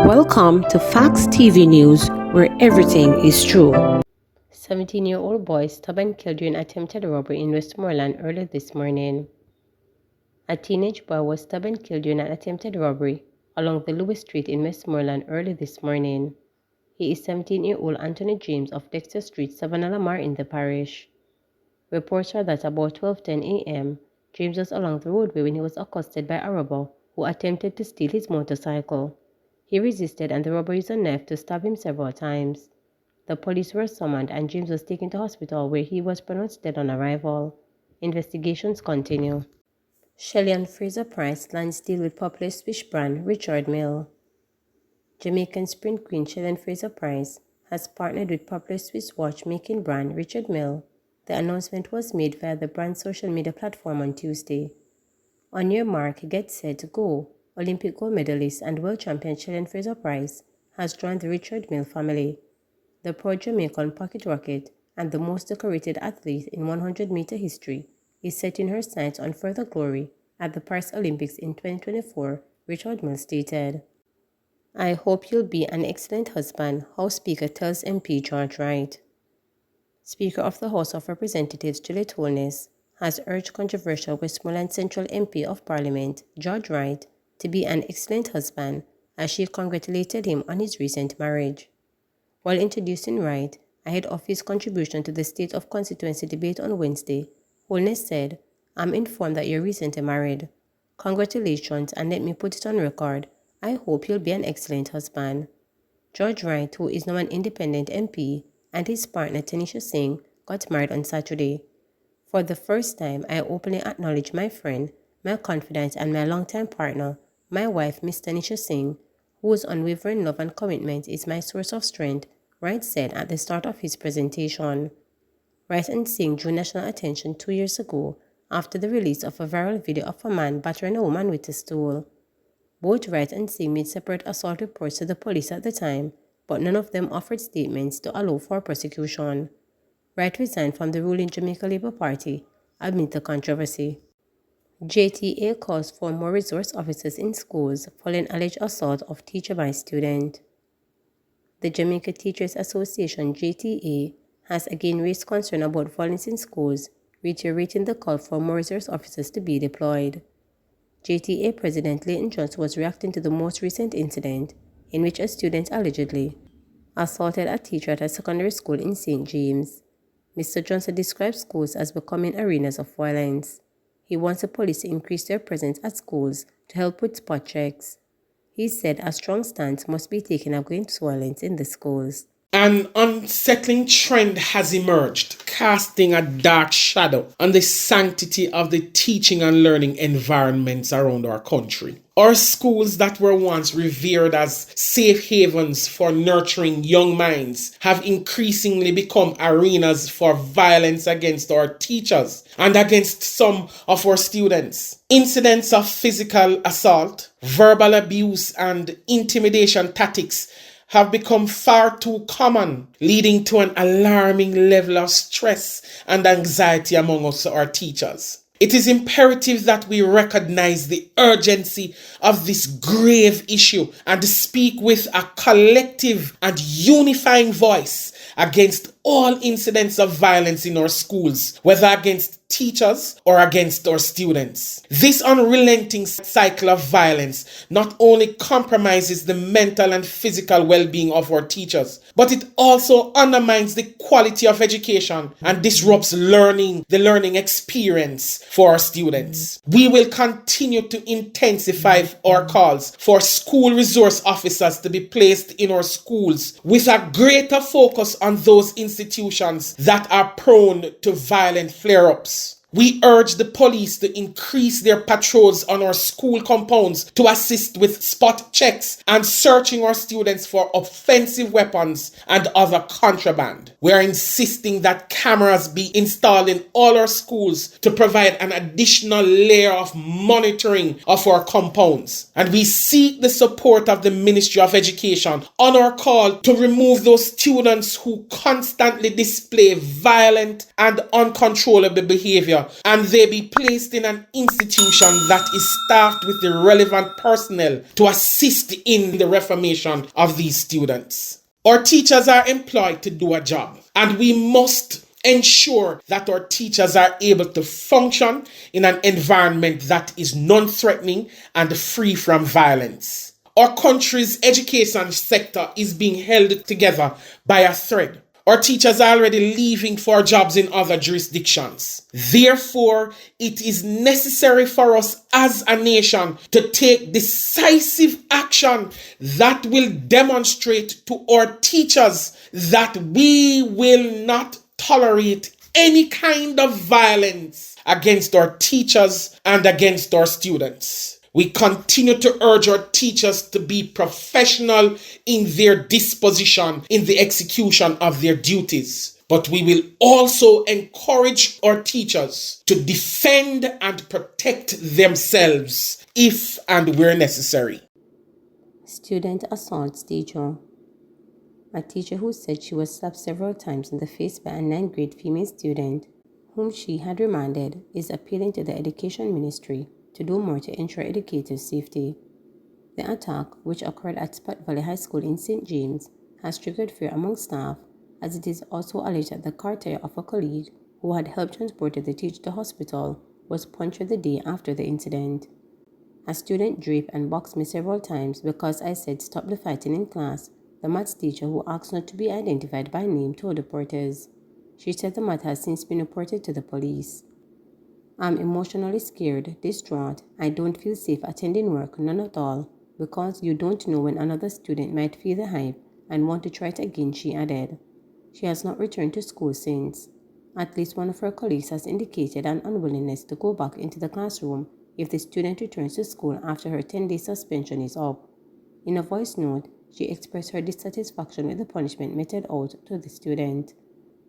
Welcome to Facts TV News, where everything is true. 17-year-old boy stabbed and killed during attempted robbery in Westmoreland early this morning. A teenage boy was stabbed and killed during an attempted robbery along the Lewis Street in Westmoreland early this morning. He is 17-year-old Anthony James of Dexter Street, Savannah Lamar in the parish. Reports are that about 12:10 a.m., James was along the roadway when he was accosted by a robber who attempted to steal his motorcycle. He resisted and the robber used a knife to stab him several times. The police were summoned and James was taken to hospital where he was pronounced dead on arrival. Investigations continue. Shelley and Fraser Price lands deal with popular Swiss brand Richard Mille. Jamaican sprint queen Shelley and Fraser Price has partnered with popular Swiss watchmaking brand Richard Mille. The announcement was made via the brand's social media platform on Tuesday. On your mark, get set, go! Olympic gold medalist and world champion Shelley and Fraser Price has joined the Richard Mille family. The proud Jamaican pocket rocket and the most decorated athlete in 100-meter history is setting her sights on further glory at the Paris Olympics in 2024, Richard Mille stated. I hope you'll be an excellent husband, House Speaker tells MP George Wright. Speaker of the House of Representatives Juliet Holness has urged controversial Westmoreland Central MP of Parliament George Wright to be an excellent husband as she congratulated him on his recent marriage. While introducing Wright ahead of his contribution to the State of Constituency debate on Wednesday, Holness said, I'm informed that you're recently married. Congratulations, and let me put it on record, I hope you'll be an excellent husband. George Wright, who is now an independent MP, and his partner Tanisha Singh got married on Saturday. For the first time, I openly acknowledge my friend, my confidant, and my longtime partner, my wife, Miss Tanisha Singh, whose unwavering love and commitment is my source of strength, Wright said at the start of his presentation. Wright and Singh drew national attention 2 years ago after the release of a viral video of a man battering a woman with a stool. Both Wright and Singh made separate assault reports to the police at the time, but none of them offered statements to allow for prosecution. Wright resigned from the ruling Jamaica Labour Party amid the controversy. JTA calls for more resource officers in schools following alleged assault of teacher by student. The Jamaica Teachers Association JTA has again raised concern about violence in schools, reiterating the call for more resource officers to be deployed. JTA President Leighton Johnson was reacting to the most recent incident in which a student allegedly assaulted a teacher at a secondary school in St. James. Mr. Johnson described schools as becoming arenas of violence. He wants the police to increase their presence at schools to help with spot checks. He said a strong stance must be taken against violence in the schools. An unsettling trend has emerged, casting a dark shadow on the sanctity of the teaching and learning environments around our country. Our schools that were once revered as safe havens for nurturing young minds have increasingly become arenas for violence against our teachers and against some of our students. Incidents of physical assault, verbal abuse, and intimidation tactics have become far too common, leading to an alarming level of stress and anxiety among us, our teachers. It is imperative that we recognize the urgency of this grave issue and speak with a collective and unifying voice against all incidents of violence in our schools, whether against teachers or against our students. This unrelenting cycle of violence not only compromises the mental and physical well-being of our teachers, but it also undermines the quality of education and disrupts the learning experience for our students. We will continue to intensify our calls for school resource officers to be placed in our schools with a greater focus on those institutions that are prone to violent flare-ups. We urge the police to increase their patrols on our school compounds to assist with spot checks and searching our students for offensive weapons and other contraband. We are insisting that cameras be installed in all our schools to provide an additional layer of monitoring of our compounds. And we seek the support of the Ministry of Education on our call to remove those students who constantly display violent and uncontrollable behavior, and they be placed in an institution that is staffed with the relevant personnel to assist in the reformation of these students. Our teachers are employed to do a job, and we must ensure that our teachers are able to function in an environment that is non-threatening and free from violence. Our country's education sector is being held together by a thread. Our teachers are already leaving for jobs in other jurisdictions. Therefore, it is necessary for us as a nation to take decisive action that will demonstrate to our teachers that we will not tolerate any kind of violence against our teachers and against our students. We continue to urge our teachers to be professional in their disposition in the execution of their duties. But we will also encourage our teachers to defend and protect themselves if and where necessary. Student assaults teacher. A teacher who said she was slapped several times in the face by a 9th grade female student whom she had remanded is appealing to the Education Ministry to do more to ensure educators' safety. The attack, which occurred at Spot Valley High School in St. James, has triggered fear among staff, as it is also alleged that the car tire of a colleague who had helped transport the teacher to hospital was punctured the day after the incident. A student draped and boxed me several times because I said stop the fighting in class, the maths teacher, who asked not to be identified by name, told reporters. She said the matter has since been reported to the police. I'm emotionally scared, distraught. I don't feel safe attending work, none at all, because you don't know when another student might feel the hype and want to try it again, she added. She has not returned to school since. At least one of her colleagues has indicated an unwillingness to go back into the classroom if the student returns to school after her 10-day suspension is up. In a voice note, she expressed her dissatisfaction with the punishment meted out to the student.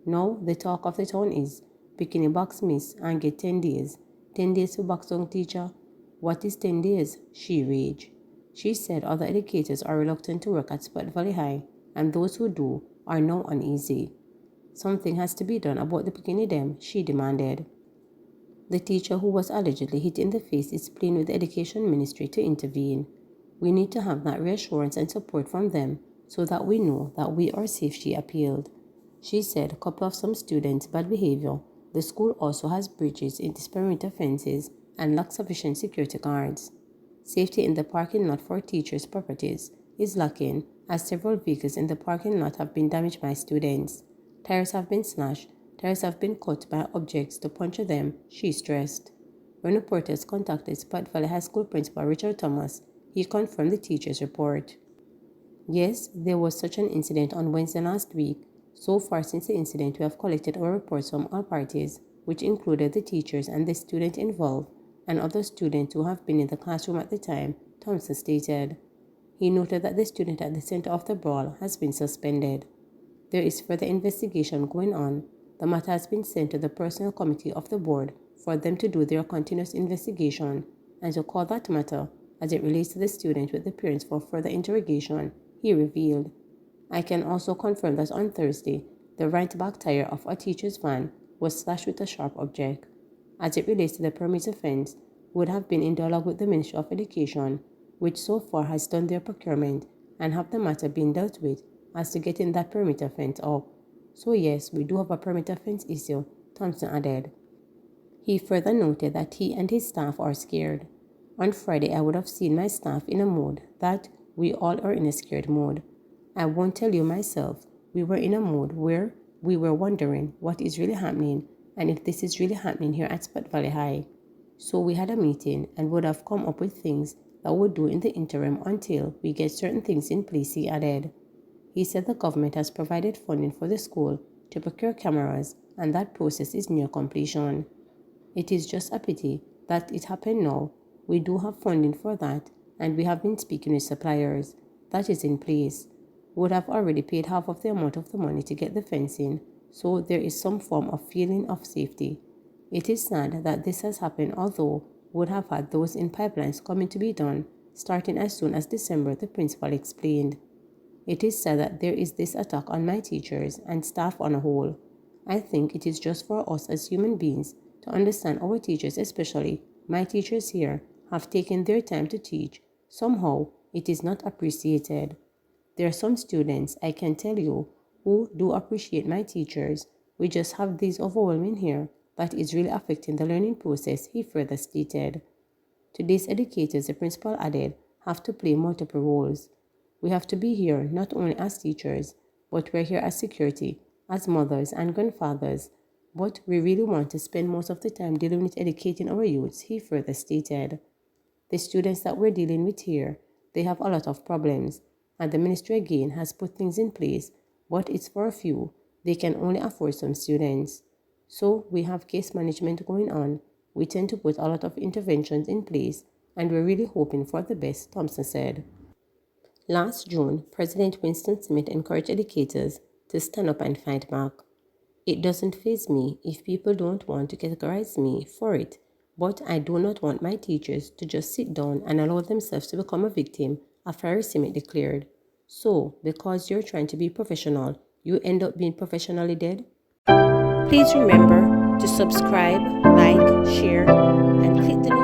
Now, the talk of the town is, picking a box miss and get 10 days. 10 days for box song teacher? What is 10 days? She raged. She said other educators are reluctant to work at Spot Valley High, and those who do are now uneasy. Something has to be done about the picking of them, she demanded. The teacher who was allegedly hit in the face is pleading with the Education Ministry to intervene. We need to have that reassurance and support from them so that we know that we are safe, she appealed. She said, coupled with some students' bad behavior, the school also has breaches in its perimeter fences and lacks sufficient security guards. Safety in the parking lot for teachers' properties is lacking, as several vehicles in the parking lot have been damaged by students. Tires have been slashed, tires have been cut by objects to puncture them, she stressed. When reporters contacted Spot Valley High School Principal Richard Thomas, he confirmed the teacher's report. Yes, there was such an incident on Wednesday last week. So far since the incident, we have collected our reports from all parties, which included the teachers and the student involved, and other students who have been in the classroom at the time, Thompson stated. He noted that the student at the center of the brawl has been suspended. There is further investigation going on. The matter has been sent to the personnel committee of the board for them to do their continuous investigation and to call that matter, as it relates to the student, with the parents for further interrogation, he revealed. I can also confirm that on Thursday, the right back tire of a teacher's van was slashed with a sharp object. As it relates to the perimeter fence, we would have been in dialogue with the Ministry of Education, which so far has done their procurement and have the matter been dealt with as to getting that perimeter fence up. So yes, we do have a perimeter fence issue, Thompson added. He further noted that he and his staff are scared. On Friday, I would have seen my staff in a mode that we all are in a scared mode. I won't tell you myself, we were in a mode where we were wondering what is really happening and if this is really happening here at Spot Valley High. So we had a meeting and would have come up with things that we'll do in the interim until we get certain things in place, he added. He said the government has provided funding for the school to procure cameras and that process is near completion. It is just a pity that it happened now. We do have funding for that and we have been speaking with suppliers. That is in place. would have already paid half of the amount of the money to get the fencing, so there is some form of feeling of safety. It is sad that this has happened, although we would have had those in pipelines coming to be done starting as soon as December, the principal explained. It is sad that there is this attack on my teachers and staff on a whole. I think it is just for us as human beings to understand our teachers, especially my teachers here, have taken their time to teach. Somehow, it is not appreciated. There are some students, I can tell you, who do appreciate my teachers. We just have this overwhelming here that is really affecting the learning process, he further stated. Today's educators, the principal added, have to play multiple roles. We have to be here not only as teachers, but we're here as security, as mothers and grandfathers. But we really want to spend most of the time dealing with educating our youths, he further stated. The students that we're dealing with here, they have a lot of problems, and the ministry again has put things in place, but it's for a few. They can only afford some students. So we have case management going on. We tend to put a lot of interventions in place, and we're really hoping for the best, Thompson said. Last June, President Winston Smith encouraged educators to stand up and fight back. It doesn't faze me if people don't want to categorize me for it, but I do not want my teachers to just sit down and allow themselves to become a victim, Afari Smith declared. So, because you're trying to be professional, you end up being professionally dead? Please remember to subscribe, like, share, and click the